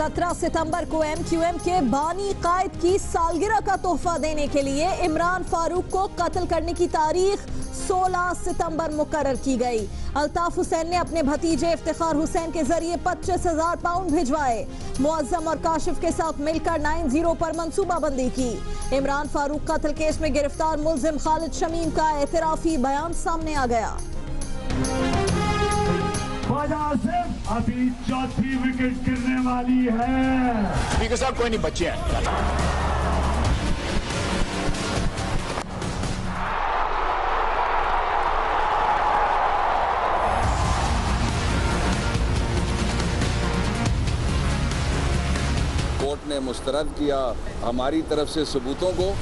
17 सितंबर को MQM के बानी कायद की सालगिरह का तोहफा देने के लिए इमरान फारूक को कत्ल करने की तारीख 16 सितंबर मुकर्रर की गई। अल्ताफ हुसैन ने अपने भतीजे इफ्तिखार हुसैन के जरिए 25,000 पाउंड भिजवाए। मुअज्जम और काशिफ के साथ मिलकर 90 पर मंसूबाबंदी की। इमरान फारूक कत्ल केस में गिरफ्तार मुल्जिम खालिद शमीम का एतराफी बयान सामने आ गया। अभी चौथी विकेट गिरने वाली है। ठीक है साहब, कोई नहीं, बच्चे हैं। कोर्ट ने मुस्तरद किया हमारी तरफ से सबूतों को।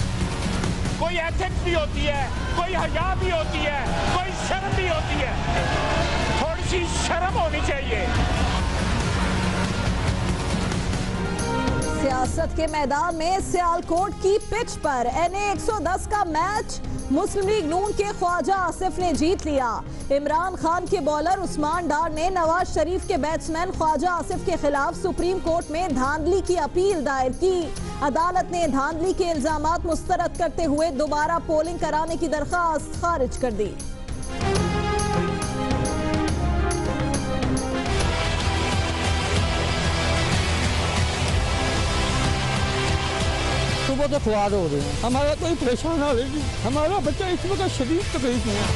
कोई एथिक्स भी होती है, कोई हया भी होती है, कोई शर्म भी होती है। थोड़ी सी शर्म होनी चाहिए। सियासत के मैदान में सियालकोट की पिच पर NA 110 का मैच मुस्लिम लीग नून के ख्वाजा आसिफ ने जीत लिया। इमरान खान के बॉलर उस्मान डार ने नवाज शरीफ के बैट्समैन ख्वाजा आसिफ के खिलाफ सुप्रीम कोर्ट में धांधली की अपील दायर की। अदालत ने धांधली के इल्जामात मुस्तरद करते हुए दोबारा पोलिंग कराने की दरख्वास्त खारिज कर दी। सुबह तो ख्वार हो रहे हैं, हमारा कोई परेशान ना रहेगी। हमारा बच्चा इस वक्त शदीद तकलीफ में है।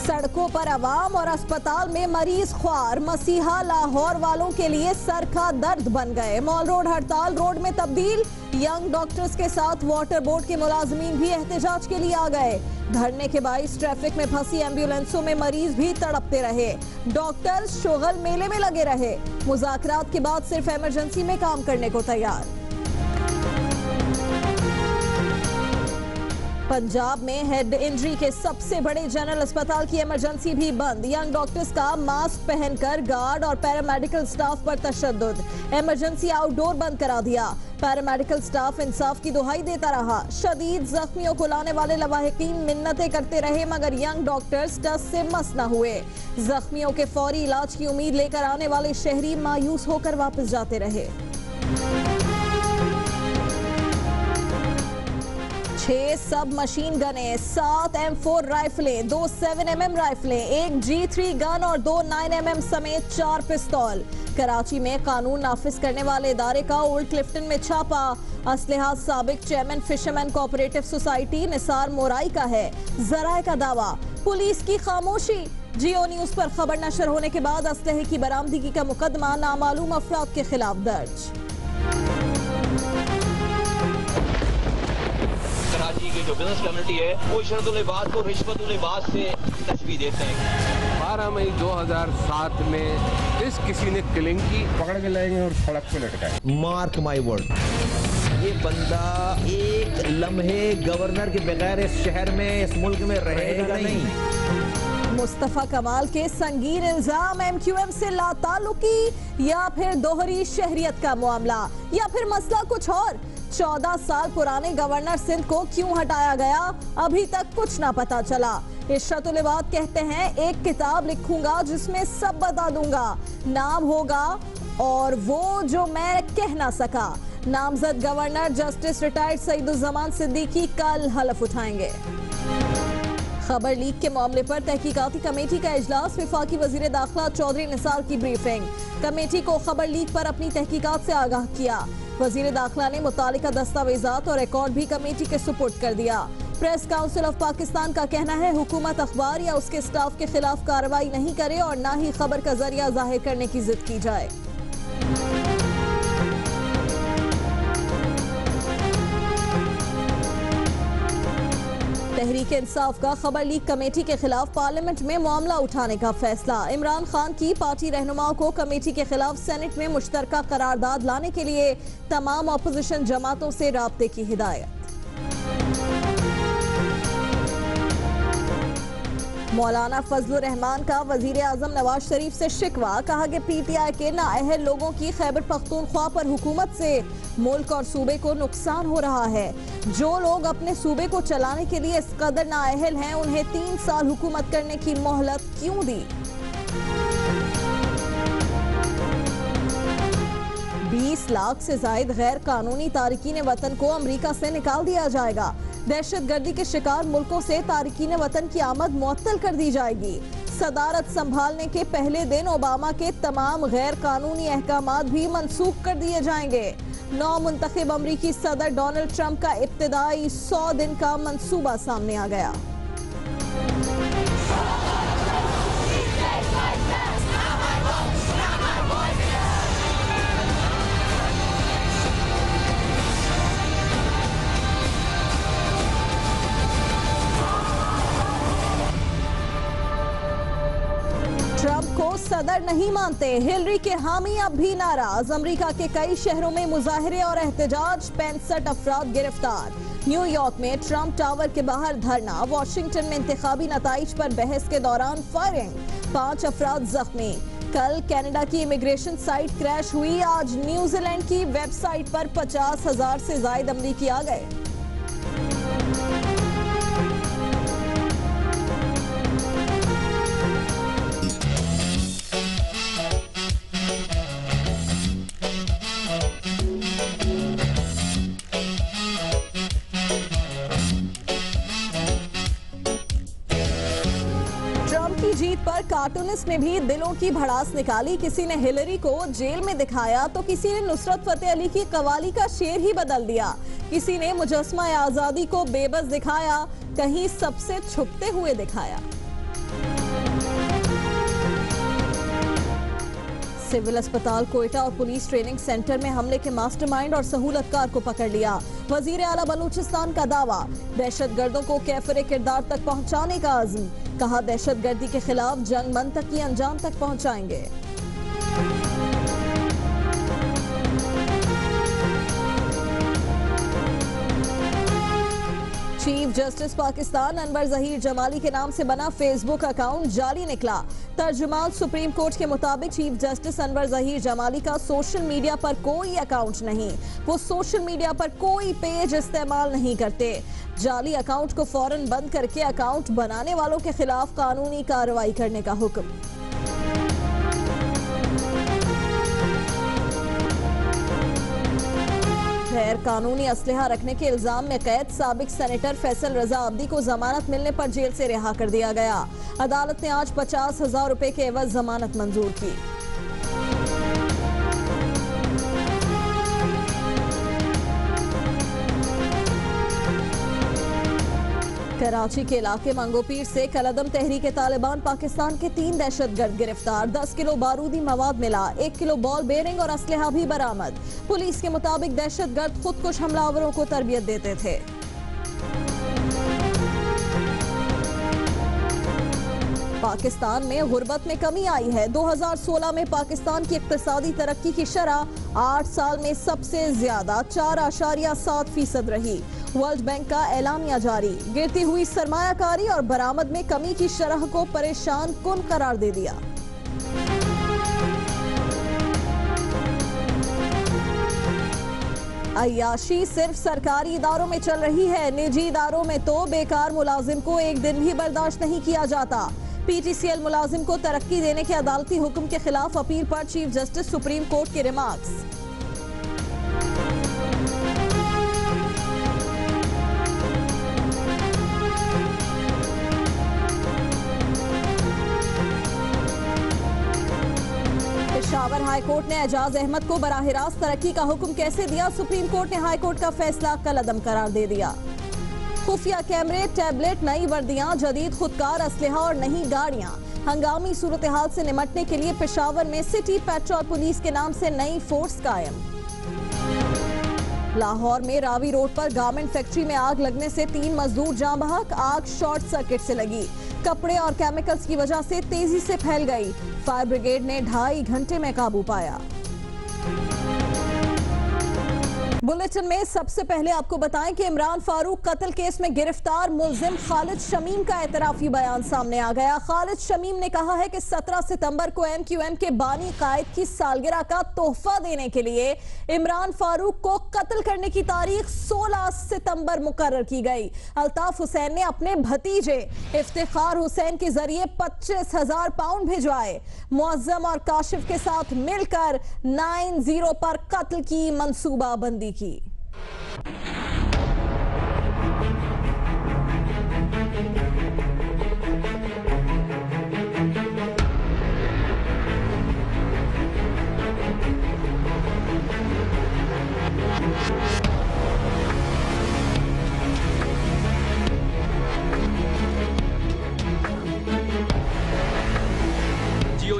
सड़कों पर आवाम और अस्पताल में मरीज ख्वार। मसीहा लाहौर वालों के लिए सर का दर्द बन गए। मॉल रोड हड़ताल रोड में तब्दील। यंग डॉक्टर्स के साथ वाटर बोर्ड के मुलाजमीन भी एहतजाज के लिए आ गए। धरने के बाइस ट्रैफिक में फंसी एम्बुलेंसों में मरीज भी तड़पते रहे। डॉक्टर्स शोगल मेले में लगे रहे। मुज़ाकरात के बाद सिर्फ इमरजेंसी में काम करने को तैयार। पंजाब में हेड इंजरी के सबसे बड़े जनरल अस्पताल की इमरजेंसी भी बंद। यंग डॉक्टर्स का मास्क पहनकर गार्ड और पैरामेडिकल स्टाफ पर तशद्दुद। इमरजेंसी आउटडोर बंद करा दिया। पैरामेडिकल स्टाफ इंसाफ की दुहाई देता रहा। शदीद जख्मियों को लाने वाले लवाहिकीन मिन्नतें करते रहे मगर यंग डॉक्टर्स टस से मस न हुए। जख्मियों के फौरी इलाज की उम्मीद लेकर आने वाले शहरी मायूस होकर वापस जाते रहे। 6 सब मशीन गने, 7 M4 राइफलें, 2 7mm राइफलें, 1 G3 गन और 2 9mm समेत 4 पिस्तौल। कराची में कानून नाफिज करने वाले इदारे का ओल्ड क्लिफ्टन में छापा। असलहा साबिक chairman fisherman cooperative society Nisar mori का है। जराए का दावा, पुलिस की खामोशी। जियो न्यूज पर खबर नशर होने के बाद असलहे की बरामदगी का मुकदमा नामालूम अफराद के खिलाफ दर्ज। कराची की जो बिजनेस कम्युनिटी है वो शरत-उल-लिबास को रिश्वत-उल-लिबास से तशबीह देते हैं। 12 मई 2007 में इस किसी ने किलिंग की, पकड़ के लाएंगे और सड़क पे लटकाएंगे। मार्क माई वर्ड, ये बंदा एक लम्हे गवर्नर के बगैर इस शहर में, इस मुल्क में रहेगा नहीं। मुस्तफा कमाल के संगीन इल्जाम, MQM से लाताल्लुकी या फिर दोहरी शहरियत का मामला या फिर मसला कुछ और। 14 साल पुराने गवर्नर सिंध को क्यों हटाया गया, अभी तक कुछ ना पता चला। इशरत-उल-इबाद कहते हैं एक किताब लिखूंगा जिसमें सब बता दूंगा। नाम होगा और वो जो मैं कह ना सका। नामजद governor justice retired Saeeduzzaman Siddiqui कल हलफ उठाएंगे। खबर लीक के मामले पर तहकीकाती कमेटी का इजलास। वफाकी वजीर दाखिला चौधरी निसार की ब्रीफिंग। कमेटी को खबर लीक पर अपनी तहकीकात से आगाह किया। वजीर दाखिला ने मुतालिका दस्तावेजात और रिकॉर्ड भी कमेटी के सुपुर्द कर दिया। प्रेस काउंसिल ऑफ पाकिस्तान का कहना है हुकूमत अखबार या उसके स्टाफ के खिलाफ कार्रवाई नहीं करे और न ही खबर का जरिया जाहिर करने की जिद की जाए। तहरीक इंसाफ का खबर लीक कमेटी के खिलाफ पार्लियामेंट में मामला उठाने का फैसला। इमरान खान की पार्टी रहनुमाओं को कमेटी के खिलाफ सेनेट में मुश्तरका करारदाद लाने के लिए तमाम अपोजिशन जमातों से राब्ते की हिदायत। मौलाना फजलुर रहमान का वजीर आजम नवाज शरीफ से शिकवा, कहा कि पीटीआई के नाअहल लोगों की खैबर पख्तूनख्वा पर हुकूमत से मुल्क और सूबे को नुकसान हो रहा है। जो लोग अपने सूबे को चलाने के लिए इस कदर नाअहल हैं, उन्हें 3 साल हुकूमत करने की मोहलत क्यों दी? 20 लाख से जायद गैर कानूनी तारिकीन वतन को अमरीका से निकाल दिया जाएगा। दहशतगर्दी के शिकार मुल्कों से तारिकीन वतन की आमद मुअत्तल कर दी जाएगी। सदारत संभालने के पहले दिन ओबामा के तमाम गैर कानूनी अहकामात भी मनसूख कर दिए जाएंगे। नौ मुंतखब अमरीकी सदर डोनाल्ड ट्रंप का इब्तिदाई 100 दिन का मंसूबा सामने आ गया। ट्रंप को सदर नहीं मानते, हिलरी के हामी अब भी नाराज। अमेरिका के कई शहरों में मुजाहरे और एहतजाज, 65 अफराद गिरफ्तार। न्यूयॉर्क में ट्रंप टावर के बाहर धरना, वॉशिंगटन में इंतखाबी नताइज पर बहस के दौरान फायरिंग, 5 अफराद जख्मी। कल कनाडा की इमिग्रेशन साइट क्रैश हुई, आज न्यूजीलैंड की वेबसाइट पर 50,000 से ज्यादा अमरीकी आ गए। जीत पर कार्टूनिस्ट ने भी दिलों की भड़ास निकाली। किसी ने हिलरी को जेल में दिखाया तो किसी ने नुसरत फतेह अली की कवाली का शेर ही बदल दिया। किसी ने मुजस्समा आजादी को बेबस दिखाया, कहीं सबसे छुपते हुए दिखाया। सिविल अस्पताल कोयटा और पुलिस ट्रेनिंग सेंटर में हमले के मास्टरमाइंड और सहूलतकार को पकड़ लिया। वजीर आला बलूचिस्तान का दावा, दहशतगर्दों को कैफरे किरदार तक पहुंचाने का अज़्म। कहा, दहशतगर्दी के खिलाफ जंग मंतकी अंजाम तक पहुंचाएंगे। चीफ जस्टिस पाकिस्तान अनवर जहीर जमाली के नाम से बना फेसबुक अकाउंट जाली निकला। तर्जुमान सुप्रीम कोर्ट के मुताबिक चीफ जस्टिस अनवर जहीर जमाली का सोशल मीडिया पर कोई अकाउंट नहीं, वो सोशल मीडिया पर कोई पेज इस्तेमाल नहीं करते। जाली अकाउंट को फौरन बंद करके अकाउंट बनाने वालों के खिलाफ कानूनी कार्रवाई करने का हुक्म। गैर कानूनी असलहा रखने के इल्जाम में कैद साबिक सेनेटर फैसल रजा अब्दी को जमानत मिलने पर जेल से रिहा कर दिया गया। अदालत ने आज 50,000 रुपए के एवज जमानत मंजूर की। कराची के इलाके मंगोपीर से कलदम तहरीक तालिबान पाकिस्तान के 3 दहशतगर्द गिरफ्तार। 10 किलो बारूदी मवाद मिला, 1 किलो बॉल बेरिंग और असलहा भी बरामद। पुलिस के मुताबिक दहशतगर्द खुदकुश हमलावरों को तरबियत देते थे। पाकिस्तान में गुर्बत में कमी आई है। 2016 में पाकिस्तान की इक्तिसादी तरक्की की शरह 8 साल में सबसे ज्यादा 4.7% रही। वर्ल्ड बैंक का एलामिया जारी, गिरती हुई सरमायाकारी और बरामद में कमी की शरह को परेशान कुन करार दे दिया। अय्याशी सिर्फ सरकारी इदारों में चल रही है, निजी इदारों में तो बेकार मुलाजिम को एक दिन भी बर्दाश्त नहीं किया जाता। पीटीसीएल मुलाजिम को तरक्की देने के अदालती हुक्म के खिलाफ अपील पर चीफ जस्टिस सुप्रीम कोर्ट के रिमार्क्स। पेशावर हाई कोर्ट ने एजाज अहमद को बराह रास्त तरक्की का हुक्म कैसे दिया? सुप्रीम कोर्ट ने हाई कोर्ट का फैसला कलअदम करार दे दिया। खुफिया कैमरे, टैबलेट, नई वर्दियां, जदीद खुदकार असलहा और नई गाड़ियां। हंगामी सूरत हाल से निमटने के लिए पेशावर में सिटी पेट्रोल पुलिस के नाम से नई फोर्स कायम। लाहौर में रावी रोड पर गारमेंट फैक्ट्री में आग लगने से 3 मजदूर जाँ बहक। आग शॉर्ट सर्किट से लगी, कपड़े और केमिकल्स की वजह से तेजी से फैल गई। फायर ब्रिगेड ने 2.5 घंटे में काबू पाया। बुलेटिन में सबसे पहले आपको बताएं कि इमरान फारूक कत्ल केस में गिरफ्तार मुलजिम खालिद शमीम का एतराफी बयान सामने आ गया। खालिद शमीम ने कहा है कि 17 सितंबर को MQM के बानी कायद की सालगिरह का तोहफा देने के लिए इमरान फारूक को कत्ल करने की तारीख 16 सितंबर मुकर्रर की गई। अल्ताफ हुसैन ने अपने भतीजे इफ्तिखार हुसैन के जरिए 25,000 पाउंड भिजवाए। मुअज्जम और काशिफ के साथ मिलकर 9-0 पर कत्ल की मंसूबाबंदी की।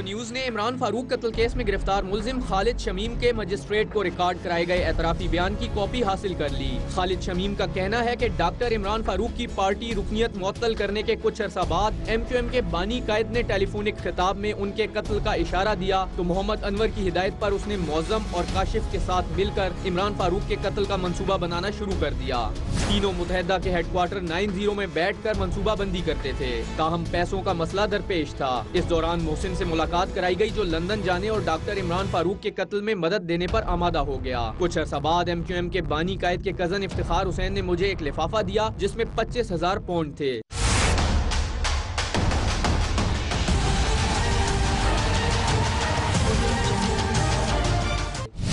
न्यूज ने इमरान फारूक कत्ल केस में गिरफ्तार मुलजिम खालिद शमीम के मजिस्ट्रेट को रिकॉर्ड कराए गए एतराफी बयान की कॉपी हासिल कर ली। खालिद शमीम का कहना है कि डॉक्टर इमरान फारूक की पार्टी रुकनियत मुअत्तल करने के कुछ अर्सा बाद MQM के बानी कायद ने टेलीफोनिक खिताब में उनके कत्ल का इशारा दिया तो मोहम्मद अनवर की हिदायत पर उसने मौजम और काशिफ के साथ मिलकर इमरान फारूक के कत्ल का मंसूबा बनाना शुरू कर दिया। तीनों मुतहदा के हेडक्वार्टर 9-0 में बैठकर मंसूबाबंदी करते थे। ताहम पैसों का मसला दरपेश था। इस दौरान मोहसिन से मुलाकात कराई गई जो लंदन जाने और डॉक्टर इमरान फारूक के कत्ल में मदद देने पर आमादा हो गया। कुछ अर्सा बाद MQM के बानी कायद के कजन इफ्तिखार हुसैन ने मुझे एक लिफाफा दिया जिसमें 25,000 पाउंड थे।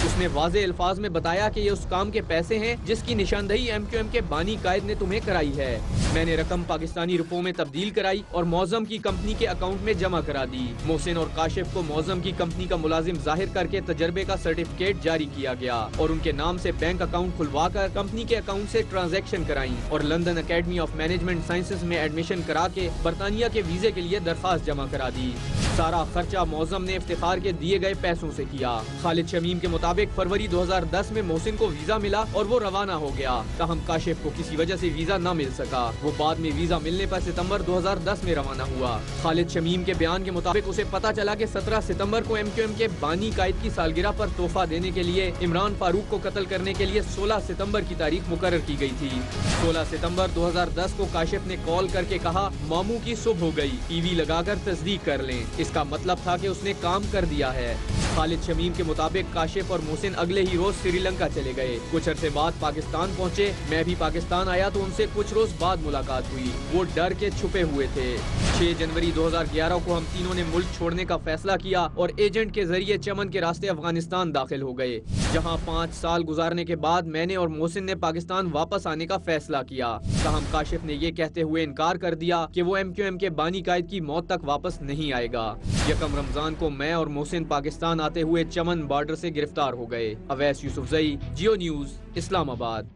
उसने वाज़े अल्फाज में बताया कि ये उस काम के पैसे हैं जिसकी निशानदही MQM के बानी कायद ने तुम्हें कराई है। मैंने रकम पाकिस्तानी रुपयों में तब्दील कराई और मौजम की कंपनी के अकाउंट में जमा करा दी। मोहसिन और काशिफ को मौजम की कंपनी का मुलाजिम जाहिर करके तजर्बे का सर्टिफिकेट जारी किया गया और उनके नाम से बैंक अकाउंट खुलवा कर कंपनी के अकाउंट से ट्रांजैक्शन कराई और London academy of management sciences में एडमिशन करा के बरतानिया के वीजे के लिए दरखास्त जमा करा दी। सारा खर्चा मौजम ने इफ्तिखार के दिए गए पैसों से किया। खालिद शमीम के मुताबिक फरवरी 2010 में मोहसिन को वीजा मिला और वो रवाना हो गया। ताहम काशिफ को किसी वजह से वीजा न मिल सका। वो बाद में वीजा मिलने पर सितंबर 2010 में रवाना हुआ। खालिद शमीम के बयान के मुताबिक उसे पता चला कि 17 सितंबर को MQM के बानी कायद की सालगिरह पर तोहफा देने के लिए इमरान फारूक को कत्ल करने के लिए 16 सितंबर की तारीख मुकर्रर की गई थी। 16 सितंबर 2010 को काशिफ ने कॉल करके कहा मामू की सुबह हो गई, टीवी लगाकर तस्दीक कर लें। इसका मतलब था कि उसने काम कर दिया है। खालिद शमीम के मुताबिक काशिफ और मोहसिन अगले ही रोज श्रीलंका चले गए। कुछ अरसे बाद पाकिस्तान पहुंचे। मैं भी पाकिस्तान आया तो उनसे कुछ रोज बाद मुलाकात हुई। वो डर के छुपे हुए थे। 6 जनवरी 2011 को हम तीनों ने मुल्क छोड़ने का फैसला किया और एजेंट के जरिए चमन के रास्ते अफगानिस्तान दाखिल हो गए, जहां 5 साल गुजारने के बाद मैंने और मोहसिन ने पाकिस्तान वापस आने का फैसला किया। ताहम काशिफ ने ये कहते हुए इनकार कर दिया कि वो MQM के बानी कायद की मौत तक वापस नहीं आएगा। यकम रमजान को मैं और मोहसिन पाकिस्तान आते हुए चमन बॉर्डर से गिरफ्तार हो गए। अवैस यूसुफजई, जियो न्यूज, इस्लामाबाद।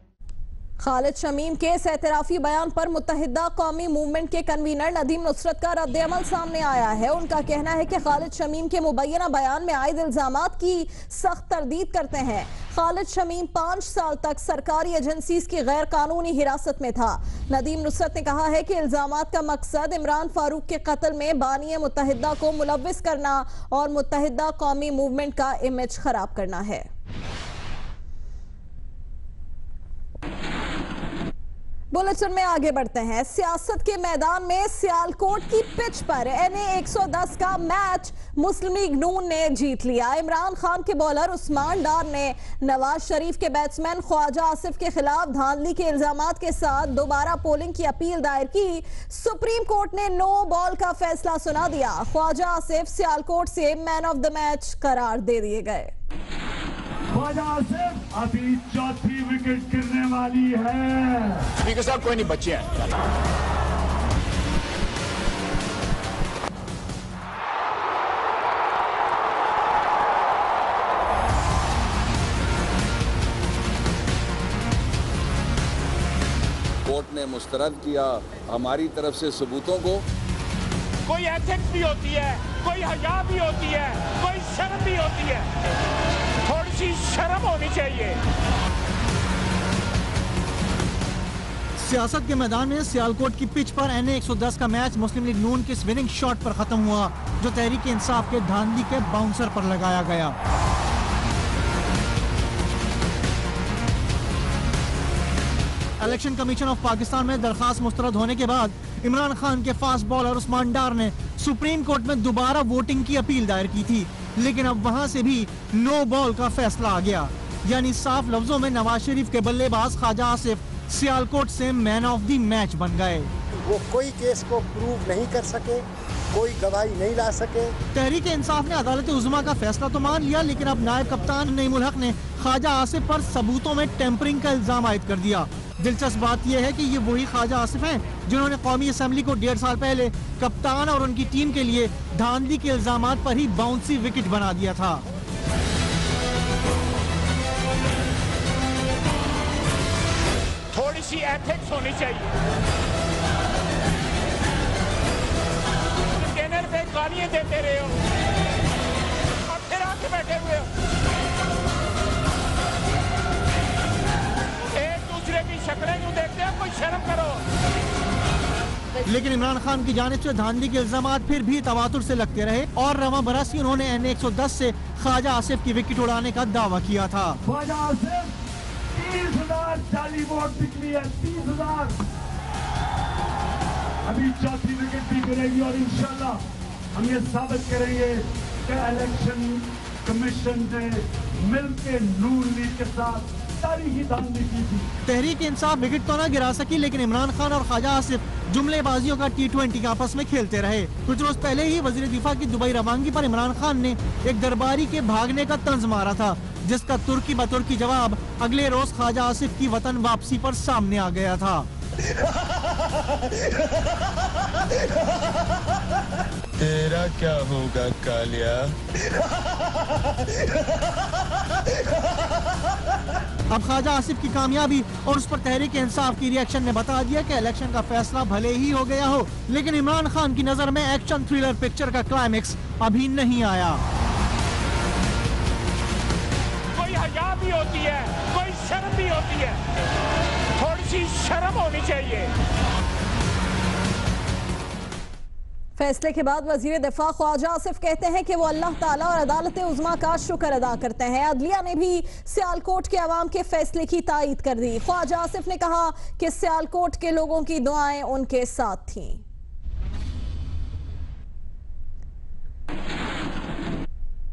खालिद शमीम के इस एतराफी बयान पर मुत्तहिदा कौमी मूवमेंट के कन्वीनर नदीम नुसरत का रद्द-ए-अमल सामने आया है। उनका कहना है कि खालिद शमीम के मुबैना बयान में आयद इल्जामात की सख्त तरदीद करते हैं। खालिद शमीम 5 साल तक सरकारी एजेंसीज की गैर कानूनी हिरासत में था। नदीम नुसरत ने कहा है कि इल्जामात का मकसद इमरान फारूक के कत्ल में बानी मुत्तहिदा को मुलव्विस करना और मुत्तहिदा कौमी मूवमेंट का इमेज खराब करना है। बुलेटिन में आगे बढ़ते हैं। सियासत के मैदान में सियालकोट की पिच पर NA 110 का मैच मुस्लिम लीग नून ने जीत लिया। इमरान खान के बॉलर उस्मान डार ने नवाज शरीफ के बैट्समैन ख्वाजा आसिफ के खिलाफ धांधली के इल्जामात के साथ दोबारा पोलिंग की अपील दायर की। सुप्रीम कोर्ट ने नो बॉल का फैसला सुना दिया। ख्वाजा आसिफ सियालकोट से मैन ऑफ द मैच करार दे दिए गए। ख्वाजा आसिफ अभी चौथी विकेट गिरने वाली है। स्पीकर साहब कोई नहीं, बच्चे हैं। कोर्ट ने मुस्तरद किया हमारी तरफ से सबूतों को। कोई एथिक्स भी होती है, कोई हया भी होती है, कोई शर्म भी होती है। थोड़ी सी शर्म होनी चाहिए। सियासत के मैदान में सियालकोट की पिच पर NA 110 का मैच मुस्लिम लीग नून के विनिंग शॉट पर खत्म हुआ, जो तहरीक इंसाफ के धांधली के बाउंसर पर लगाया गया। इलेक्शन कमीशन ऑफ पाकिस्तान में दरखास्त मुस्तरद होने के बाद इमरान खान के फास्ट बॉलर उस्मान डार ने सुप्रीम कोर्ट में दोबारा वोटिंग की अपील दायर की थी, लेकिन अब वहां से भी नो बॉल का फैसला आ गया। यानी साफ लफ्जों में नवाज शरीफ के बल्लेबाज ख्वाजा आसिफ सियालकोट से मैन ऑफ द मैच बन गए। वो कोई केस को प्रूव नहीं कर सके, कोई गवाही नहीं ला सके। तहरीक इंसाफ ने अदालत उज़्मा का फैसला तो मान लिया, लेकिन अब नायब कप्तान नईमुल हक ने ख्वाजा आसिफ पर सबूतों में टेम्परिंग का इल्जाम आयद कर दिया। दिलचस्प बात यह है कि ये वही ख्वाजा आसिफ हैं जिन्होंने कौमी असम्बली को 1.5 साल पहले कप्तान और उनकी टीम के लिए धांधली के इल्जामात पर ही बाउंसी विकेट बना दिया था। थोड़ी सी एथिक्स होनी चाहिए। डिनर पे गालियां देते रहे हो और फिर आके बैठे हुए हो, एक दूसरे की शक्लें क्यों देखते हो? कोई शर्म करो। लेकिन इमरान खान की जानिब से धांधली के इल्जामात फिर भी तवातुर से लगते रहे और रवा बरसी उन्होंने NA-110 से ख्वाजा आसिफ की विकेट उड़ाने का दावा किया था। ख्वाजा आसिफ 30,000 जाली वोट निकली है, 30,000। अभी चौथी विकेट भी गिरेगी और इंशाल्लाह हम ये साबित करेंगे कि इलेक्शन कमीशन ने मिलकर नून लीग के साथ तारीखी धांधली की थी। तहरीक इंसाफ विकेट तो न गिरा सकी, लेकिन इमरान खान और ख्वाजा आसिफ जुमलेबाजियों का T20 आपस में खेलते रहे। कुछ रोज पहले ही वजीर दिफा की दुबई रवानगी पर इमरान खान ने एक दरबारी के भागने का तंज मारा था, जिसका तुर्की बतुर्की जवाब अगले रोज ख्वाजा आसिफ की वतन वापसी पर सामने आ गया था। तेरा क्या होगा कालिया? अब ख्वाजा आसिफ की कामयाबी और उस पर तहरीक इंसाफ की रिएक्शन ने बता दिया कि इलेक्शन का फैसला भले ही हो गया हो, लेकिन इमरान खान की नजर में एक्शन थ्रिलर पिक्चर का क्लाइमेक्स अभी नहीं आया। कोई हया भी होती है, कोई शर्म भी होती है, थोड़ी सी शर्म होनी चाहिए। फैसले के बाद वजीर दिफा ख्वाजा आसिफ कहते हैं कि वो अल्लाह ताला और अदालत उज़्मा का शुक्र अदा करते हैं। अदलिया ने भी सियालकोट के अवाम के फैसले की तायीद कर दी। ख्वाजा आसिफ ने कहा कि सियालकोट के लोगों की दुआएं उनके साथ थीं।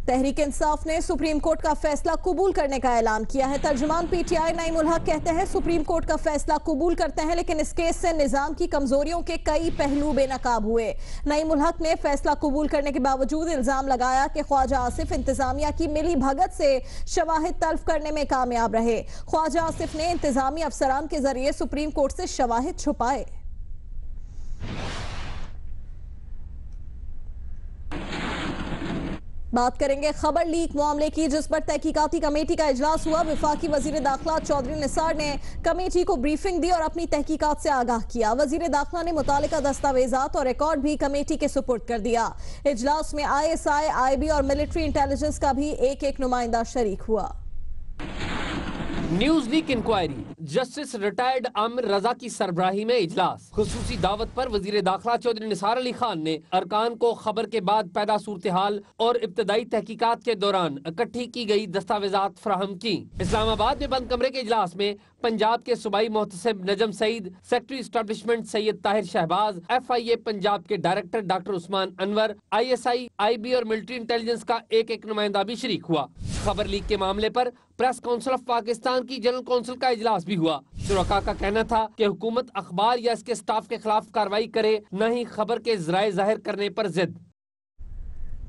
तहरीक इंसाफ ने सुप्रीम कोर्ट का फैसला कबूल करने का ऐलान किया है। तर्जुमान PTI नईमुल हक कहते हैं सुप्रीम कोर्ट का फैसला कबूल करते हैं, लेकिन इस केस से निजाम की कमजोरियों के कई पहलू बेनकाब हुए। नईमुल हक ने फैसला कबूल करने के बावजूद इल्जाम लगाया कि ख्वाजा आसिफ इंतजामिया की मिली भगत से शवाहिद तल्फ करने में कामयाब रहे। ख्वाजा आसिफ ने इंतजामी अफसरान के जरिए सुप्रीम कोर्ट से शवाहिद छुपाए। बात करेंगे खबर लीक मामले की, जिस पर तहकीकाती कमेटी का इजलास हुआ। वफाकी वजीर दाखिला चौधरी निसार ने कमेटी को ब्रीफिंग दी और अपनी तहकीकात से आगाह किया। वजीर दाखिला ने मुतालिका दस्तावेजात और रिकॉर्ड भी कमेटी के सुपुर्द कर दिया। इजलास में ISI, IB और मिलिट्री इंटेलिजेंस का भी एक नुमाइंदा शरीक हुआ। News leak inquiry, justice retired Aamir Raza की सरबराही में इजलास। खुसूसी दावत पर वजीर दाखिला चौधरी निसार अली खान ने अरकान को खबर के बाद पैदा सूरत हाल और इब्तदाई तहकीकात के दौरान इकट्ठी की गई दस्तावेजात फराहम की। इस्लामाबाद में बंद कमरे के इजलास में पंजाब के सूबाई मोहतसिब Najam Saeed, secretary establishment Syed Tahir Shahbaz, FIA Punjab के director doctor Usman Anwar, ISI, IB और मिलिट्री इंटेलिजेंस का एक नुमाइंदा भी शरीक हुआ। खबर लीक के मामले पर प्रेस काउंसिल ऑफ पाकिस्तान की जनरल काउंसिल का इजलास भी हुआ। शुरका का कहना था कि हुकूमत अखबार या इसके स्टाफ के खिलाफ कार्रवाई करे, न ही खबर के जराए जाहिर करने पर जिद।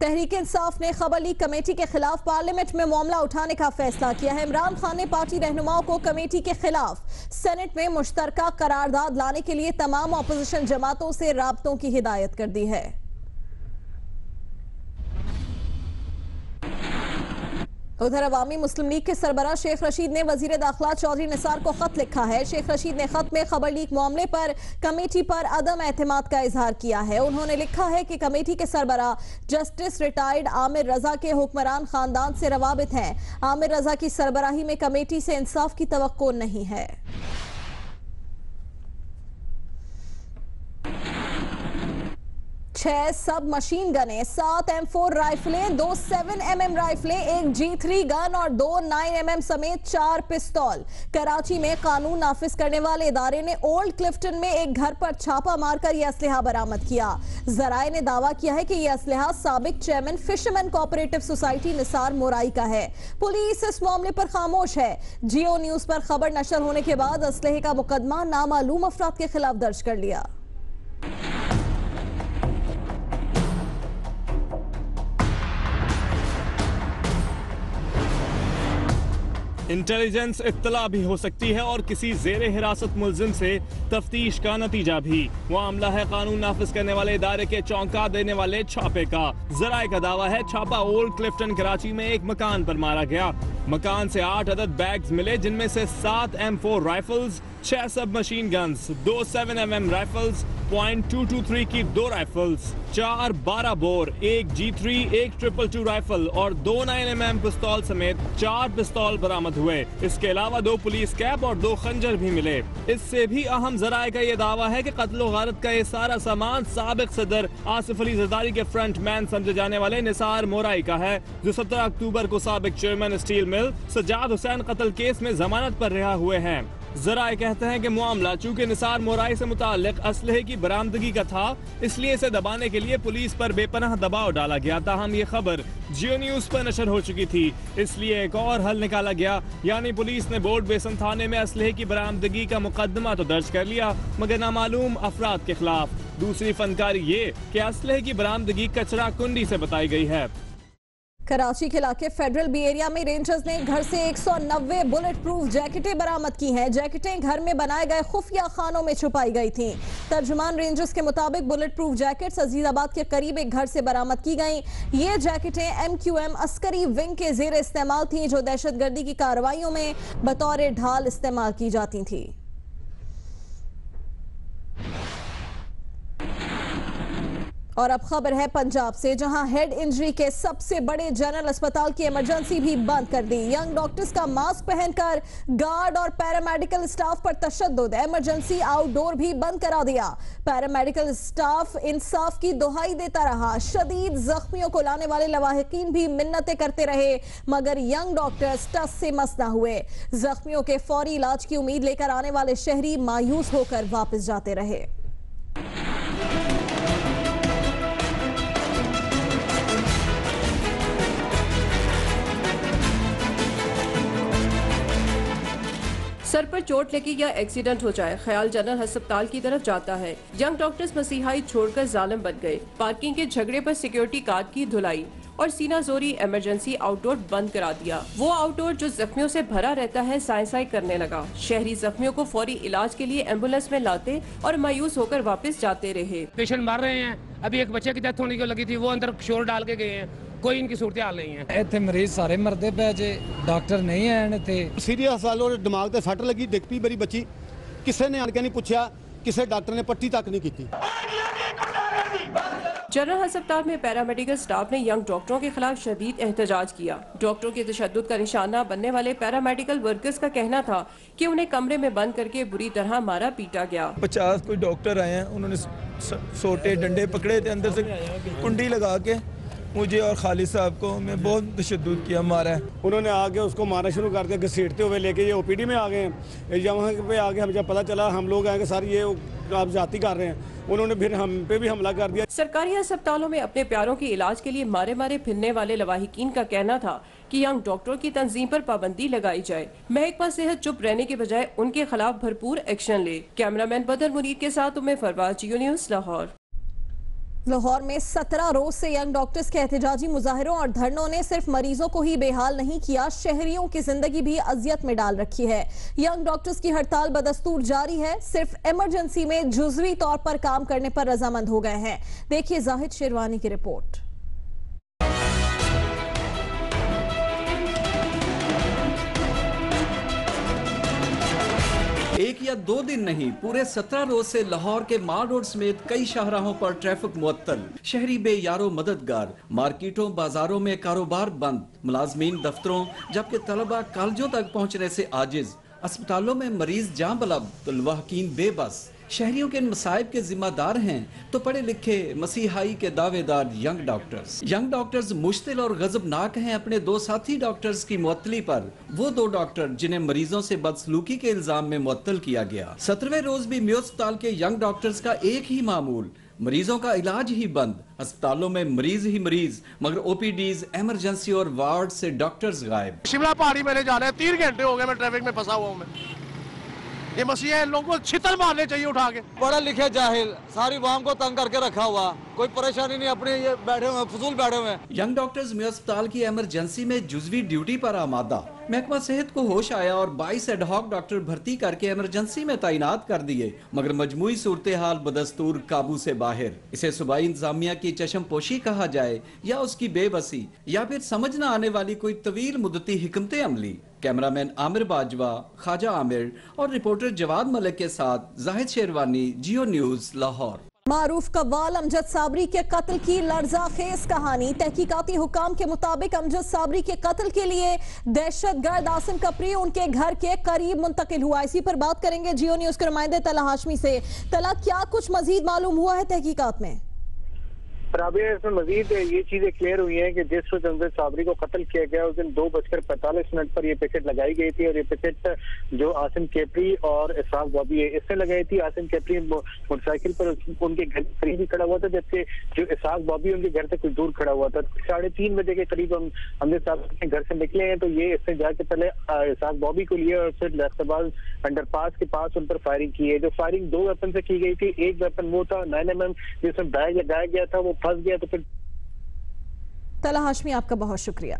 तहरीक इंसाफ ने खबर लीक कमेटी के खिलाफ पार्लियामेंट में मामला उठाने का फैसला किया है। इमरान खान ने पार्टी रहनुमाओं को कमेटी के खिलाफ सेनेट में मुश्तरका करारदाद लाने के लिए तमाम अपोजिशन जमातों से राब्तों की हिदायत कर दी है। उधर अवामी मुस्लिम लीग के सरबराह शेख रशीद ने वजीर दाखिला चौधरी निसार को खत लिखा है। शेख रशीद ने खत में खबर लीक मामले पर कमेटी पर अदम एतमाद का इजहार किया है। उन्होंने लिखा है कि कमेटी के सरबराह जस्टिस रिटायर्ड आमिर रजा के हुक्मरान खानदान से रवाबित हैं। आमिर रजा की सरबराही में कमेटी से इंसाफ की तवक्को नहीं है। 6 सब मशीन गने, 7 M4 राइफलें, 2 7mm राइफलें, 1 G3 गन और 2 9mm समेत 4 पिस्तौल। कराची में कानून नाफिज करने वाले इदारे ने ओल्ड क्लिफ्टन में एक घर पर छापा मारकर यह असलहा बरामद किया। जराए ने दावा किया है कि यह असलहा साबिक chairman fisherman cooperative society Nisar mori का है। पुलिस इस मामले पर खामोश है। जियो न्यूज पर खबर नशर होने के बाद असलहे का मुकदमा नामालूम अफराद के खिलाफ दर्ज कर लिया। इंटेलिजेंस इत्तला भी हो सकती है और किसी जेर हिरासत मुलजिम से तफ्तीश का नतीजा भी। मामला है कानून नाफिज करने वाले इदारे के चौंका देने वाले छापे का। जराए का दावा है छापा ओल्ड क्लिफ्टन कराची में एक मकान पर मारा गया। मकान से 8 अदद बैग्स मिले, जिनमें से 7 M4 राइफल्स, 6 सब मशीन गन्स, 2 7mm राइफल्स, .223 की 2 राइफल्स, 4 12 बोर, 1 G3, 1 222 राइफल और 2 9mm पिस्तौल समेत 4 पिस्तौल बरामद हुए। इसके अलावा 2 पुलिस कैप और 2 खंजर भी मिले। इससे भी अहम जराए का ये दावा है कि कत्ल गारत का ये सारा सामान साबिक सदर आसिफ अली जरदारी के फ्रंट मैन समझे जाने वाले निसार मोराई का है, जो 17 अक्टूबर को साबिक chairman steel mill Sajjad Hussain कत्ल केस में जमानत पर रिहा हुए हैं। जराए कहते हैं कि मामला चूंकि निसार मोराई से मुताल्लिक असलहे की बरामदगी का था, इसलिए इसे दबाने के लिए पुलिस पर बेपनाह दबाव डाला गया। ताहम ये खबर जियो न्यूज पर नशर हो चुकी थी, इसलिए एक और हल निकाला गया, यानी पुलिस ने बोर्ड बेसन थाने में असलहे की बरामदगी का मुकदमा तो दर्ज कर लिया, मगर नामालूम अफराद के खिलाफ। दूसरी फनकारी ये कि असलहे की बरामदगी कचरा कुंडी से बताई गई है। कराची के इलाके फेडरल बी एरिया में रेंजर्स ने घर से 190 बुलेट प्रूफ जैकेटें बरामद की हैं। जैकेटें घर में बनाए गए खुफिया खानों में छुपाई गई थीं। तर्जुमान रेंजर्स के मुताबिक बुलेट प्रूफ जैकेट्स अजीजाबाद के करीब एक घर से बरामद की गईं। ये जैकेटें MQM अस्करी विंग के जेर इस्तेमाल थीं, जो दहशतगर्दी की कार्रवाइयों में बतौर ढाल इस्तेमाल की जाती थी। और अब खबर है पंजाब से, जहां हेड इंजरी के सबसे बड़े जनरल अस्पताल की इमरजेंसी भी बंद कर दी। यंग डॉक्टर्स का मास्क पहनकर गार्ड और पैरामेडिकल स्टाफ पर तशद्दुद, इमरजेंसी आउटडोर भी बंद करा दिया। पैरामेडिकल स्टाफ इंसाफ की दुहाई देता रहा। शदीद जख्मियों को लाने वाले लवाहिकीन भी मिन्नतें करते रहे, मगर यंग डॉक्टर्स टस से मस न हुए। जख्मियों के फौरी इलाज की उम्मीद लेकर आने वाले शहरी मायूस होकर वापस जाते रहे। सर पर चोट लगी या एक्सीडेंट हो जाए, ख्याल जनरल अस्पताल की तरफ जाता है। यंग डॉक्टर्स मसीहाई छोड़कर जालिम बन गए। पार्किंग के झगड़े पर सिक्योरिटी गार्ड की धुलाई और सीना जोरी इमरजेंसी आउटडोर बंद करा दिया। वो आउटडोर जो जख्मियों से भरा रहता है साई करने लगा। शहरी जख्मियों को फौरी इलाज के लिए एम्बुलेंस में लाते और मायूस होकर वापस जाते रहे। पेशेंट मर रहे हैं। अभी एक बच्चे की डेथ होने को लगी थी, वो अंदर शोर डाल के गए हैं। कोई इनकी सूरत हाल नहीं है। इतने मरीज सारे मरदे पे जे डॉक्टर नहीं है इतने। सीरियस हाल और दिमाग ते सट लगी, दिख पई मेरी बच्ची, किसी ने आन के नहीं पूछा, किसी डॉक्टर ने पट्टी तक नहीं की। जनरल अस्पताल में पैरामेडिकल स्टाफ ने यंग डॉक्टरों के खिलाफ शदीद एहतजाज किया। डॉक्टरों के तशद्दुद का निशाना बनने वाले पैरामेडिकल वर्कर्स का कहना था कि उन्हें कमरे में बंद करके बुरी तरह मारा पीटा गया। 50 कोई डॉक्टर आए हैं, उन्होंने सोटे डंडे पकड़े थे, अंदर से कुंडी लगा के मुझे और खालिद साहब को हमें बहुत तशद्दुद किया, मारा है। उन्होंने आके उसको मारना शुरू कर दिया, घसीटते हुए लेके ये OPD में आ गए हैं। यहाँ पे आगे हम जब पता चला हम लोग आए सर ये आप जाती कर रहे हैं, उन्होंने फिर हम पे भी हमला कर दिया। सरकारी अस्पतालों में अपने प्यारों के इलाज के लिए मारे मारे फिरने वाले लवाहिकीन का कहना था कि यंग डॉक्टरों की तंजीम पर पाबंदी लगाई जाए। महकमा सेहत चुप रहने के बजाय उनके खिलाफ भरपूर एक्शन ले। कैमरामैन बदर मुनीर के साथ उम्मे फरवाज, जियो न्यूज़, लाहौर। लाहौर में 17 रोज से यंग डॉक्टर्स के एहतजाजी मुजाहरों और धरनों ने सिर्फ मरीजों को ही बेहाल नहीं किया, शहरियों की जिंदगी भी अजियत में डाल रखी है। यंग डॉक्टर्स की हड़ताल बदस्तूर जारी है, सिर्फ इमरजेंसी में जुज़वी तौर पर काम करने पर रजामंद हो गए हैं। देखिए जाहिद शेरवानी की रिपोर्ट। एक या दो दिन नहीं, पूरे 17 रोज से लाहौर के माल रोड समेत कई शाहराहों पर ट्रैफिक मुअत्तल, शहरी बेयारो मददगार, मार्केटों बाजारों में कारोबार बंद, मुलाजमीन दफ्तरों जबकि तलबा कॉलेजों तक पहुंचने से आजिज, अस्पतालों में मरीज जां बलब तो लवाहकीन बेबस। शहरियों के इन मसाइब के जिम्मेदार हैं तो पढ़े लिखे मसीहाई के दावेदार यंग डॉक्टर्स। यंग डॉक्टर्स मुश्तिल और गजबनाक हैं अपने दो साथी डॉक्टर्स की मुअत्तली पर। वो दो डॉक्टर जिन्हें मरीजों से बदसलूकी के इल्जाम में मुअत्तल किया गया। 17वें रोज भी मेयो अस्पताल के यंग डॉक्टर्स का एक ही मामूल, मरीजों का इलाज ही बंद, अस्पतालों में मरीज ही मरीज, मगर ओपीडीज, इमरजेंसी और वार्ड से डॉक्टर्स गायब। शिमला पहाड़ी मैंने जाना है, 3 घंटे हो गए मैं ट्रैफिक में फंसा हुआ हूँ। ये मसीहा इन लोगों को छितर मारने चाहिए उठा के। पढ़े लिखे जाहिल सारी वाम को तंग करके रखा हुआ, कोई परेशानी नहीं, अपने ये बैठे हुए फजूल बैठे हुए। यंग डॉक्टर्स मेयो अस्पताल की इमरजेंसी में जुजवी ड्यूटी पर आमादा। महकमा सेहत को होश आया और 22 एडहॉक डॉक्टर भर्ती करके इमरजेंसी में तैनात कर दिए, मगर मजमूई सूरत हाल बदस्तूर काबू से बाहर। इसे सूबाई इंतजामिया की चशमपोशी कहा जाए या उसकी बेबसी या फिर समझ न आने वाली कोई तवील मुद्दती हिकमत अमली। कैमरामैन आमिर बाजवा, ख्वाजा आमिर और रिपोर्टर जवाद मलिक के साथ जाहिद शेरवानी, जियो न्यूज, लाहौर। मारूफ कव्वाल अमजद साबरी के कत्ल की लर्ज़ाखेज कहानी। तहकीकाती हुकाम के मुताबिक अमजद साबरी के कत्ल के लिए दहशतगर्द आसिम कपरी उनके घर के करीब मुंतकिल हुआ। इसी पर बात करेंगे जियो न्यूज के नुमाइंदे तला हाशमी से। तला, क्या कुछ मजीद मालूम हुआ है तहकीकात में? राबिया, इसमें मजीद ये चीजें क्लियर हुई हैं कि जिस रोज अमजद साबरी को कत्ल किया गया उस दिन 2:45 पर ये पिकेट लगाई गई थी और ये पिकेट जो आसिम केपरी और इशराक बॉबी है इसने लगाई थी। आसिम केपरी मोटरसाइकिल पर उनके घर के करीब ही खड़ा हुआ था, जबकि जो इशराक बॉबी उनके घर से कुछ दूर खड़ा हुआ था। 3:30 बजे के करीब हम अमजद साबरी के घर से निकले हैं तो ये इसने जाके पहले इशराक बॉबी को लिया और फिर लख्तबाज अंडरपास के पास उन पर फायरिंग की है। जो फायरिंग 2 वेपन से की गई थी, एक वेपन वो था 9mm जिसमें बैग लगाया गया था, वो फंस गया। तो फिर तला हाशमी, आपका बहुत शुक्रिया।